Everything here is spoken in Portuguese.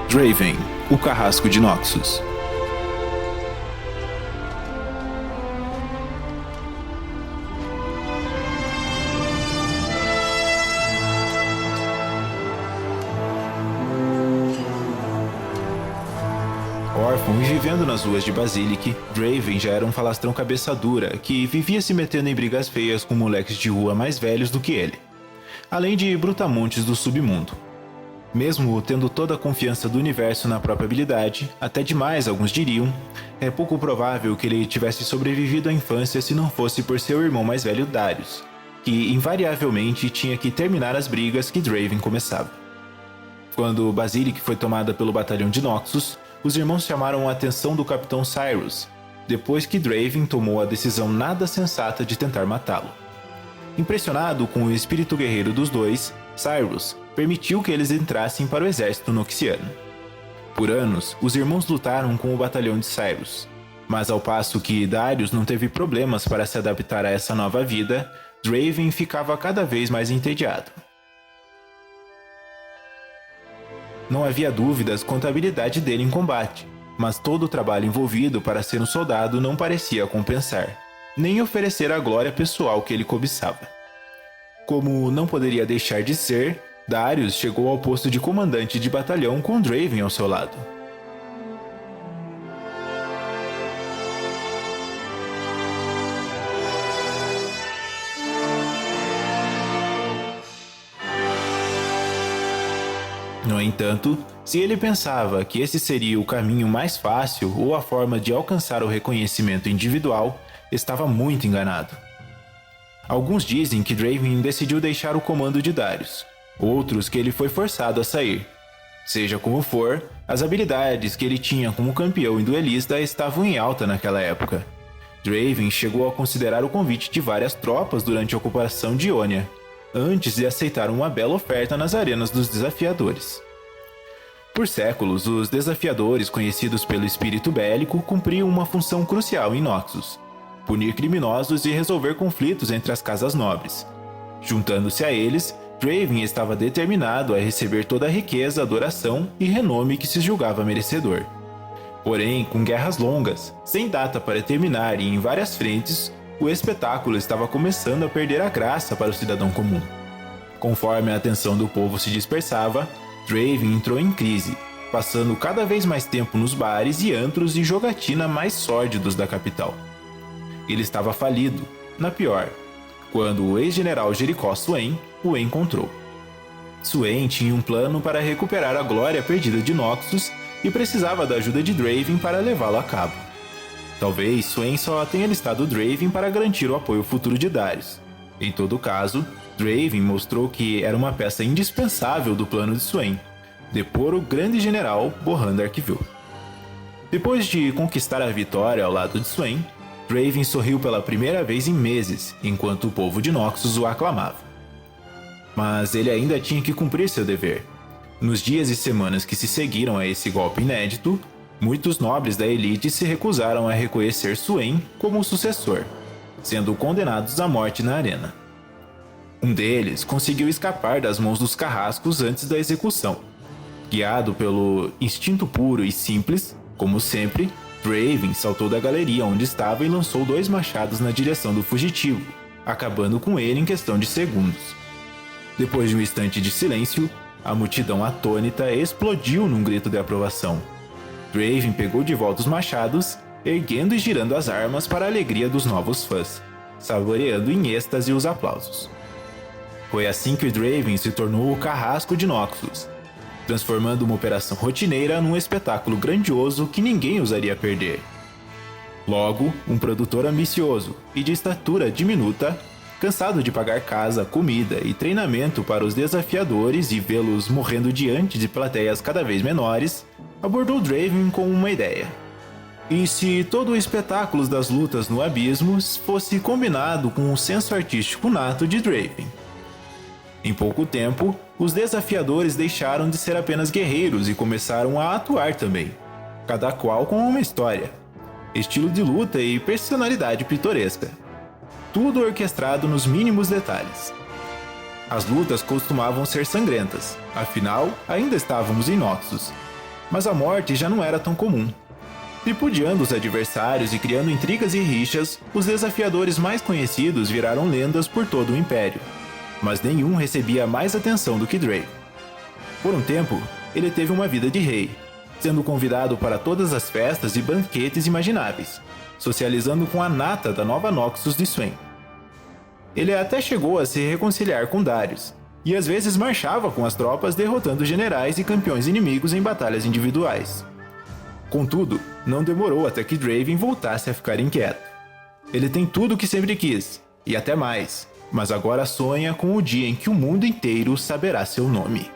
Draven, o carrasco de Noxus. Órfão e vivendo nas ruas de Basilic, Draven já era um falastrão cabeça dura que vivia se metendo em brigas feias com moleques de rua mais velhos do que ele, além de brutamontes do submundo. Mesmo tendo toda a confiança do universo na própria habilidade, até demais alguns diriam, é pouco provável que ele tivesse sobrevivido à infância se não fosse por seu irmão mais velho Darius, que invariavelmente tinha que terminar as brigas que Draven começava. Quando Basilic foi tomada pelo batalhão de Noxus, os irmãos chamaram a atenção do capitão Cyrus, depois que Draven tomou a decisão nada sensata de tentar matá-lo. Impressionado com o espírito guerreiro dos dois, Cyrus permitiu que eles entrassem para o exército noxiano. Por anos, os irmãos lutaram com o batalhão de Cyrus, mas ao passo que Darius não teve problemas para se adaptar a essa nova vida, Draven ficava cada vez mais entediado. Não havia dúvidas quanto à habilidade dele em combate, mas todo o trabalho envolvido para ser um soldado não parecia compensar, nem oferecer a glória pessoal que ele cobiçava. Como não poderia deixar de ser, Darius chegou ao posto de comandante de batalhão com Draven ao seu lado. No entanto, se ele pensava que esse seria o caminho mais fácil ou a forma de alcançar o reconhecimento individual, estava muito enganado. Alguns dizem que Draven decidiu deixar o comando de Darius, outros que ele foi forçado a sair. Seja como for, as habilidades que ele tinha como campeão e duelista estavam em alta naquela época. Draven chegou a considerar o convite de várias tropas durante a ocupação de Ionia, antes de aceitar uma bela oferta nas arenas dos desafiadores. Por séculos, os desafiadores, conhecidos pelo espírito bélico, cumpriam uma função crucial em Noxus: punir criminosos e resolver conflitos entre as casas nobres. Juntando-se a eles, Draven estava determinado a receber toda a riqueza, adoração e renome que se julgava merecedor. Porém, com guerras longas, sem data para terminar e em várias frentes, o espetáculo estava começando a perder a graça para o cidadão comum. Conforme a atenção do povo se dispersava, Draven entrou em crise, passando cada vez mais tempo nos bares e antros e jogatina mais sórdidos da capital. Ele estava falido, na pior, quando o ex-general Jericó Swain o encontrou. Swain tinha um plano para recuperar a glória perdida de Noxus e precisava da ajuda de Draven para levá-lo a cabo. Talvez Swain só tenha listado Draven para garantir o apoio futuro de Darius. Em todo caso, Draven mostrou que era uma peça indispensável do plano de Swain: depor o grande general Bohan Darkville. Depois de conquistar a vitória ao lado de Swain, Draven sorriu pela primeira vez em meses, enquanto o povo de Noxus o aclamava. Mas ele ainda tinha que cumprir seu dever. Nos dias e semanas que se seguiram a esse golpe inédito, muitos nobres da elite se recusaram a reconhecer Swain como o sucessor, sendo condenados à morte na arena. Um deles conseguiu escapar das mãos dos carrascos antes da execução. Guiado pelo instinto puro e simples, como sempre, Draven saltou da galeria onde estava e lançou 2 machados na direção do fugitivo, acabando com ele em questão de segundos. Depois de um instante de silêncio, a multidão atônita explodiu num grito de aprovação. Draven pegou de volta os machados, erguendo e girando as armas para a alegria dos novos fãs, saboreando em êxtase os aplausos. Foi assim que Draven se tornou o carrasco de Noxus, transformando uma operação rotineira num espetáculo grandioso que ninguém ousaria perder. Logo, um produtor ambicioso e de estatura diminuta, cansado de pagar casa, comida e treinamento para os desafiadores e vê-los morrendo diante de plateias cada vez menores, abordou Draven com uma ideia. E se todo o espetáculo das lutas no abismo fosse combinado com o senso artístico nato de Draven? Em pouco tempo, os desafiadores deixaram de ser apenas guerreiros e começaram a atuar também, cada qual com uma história, estilo de luta e personalidade pitoresca. Tudo orquestrado nos mínimos detalhes. As lutas costumavam ser sangrentas, afinal, ainda estávamos em Noxus. Mas a morte já não era tão comum. Tripudiando os adversários e criando intrigas e rixas, os desafiadores mais conhecidos viraram lendas por todo o Império. Mas nenhum recebia mais atenção do que Draven. Por um tempo, ele teve uma vida de rei, sendo convidado para todas as festas e banquetes imagináveis, socializando com a nata da nova Noxus de Swain. Ele até chegou a se reconciliar com Darius, e às vezes marchava com as tropas derrotando generais e campeões inimigos em batalhas individuais. Contudo, não demorou até que Draven voltasse a ficar inquieto. Ele tem tudo o que sempre quis, e até mais, mas agora sonha com o dia em que o mundo inteiro saberá seu nome.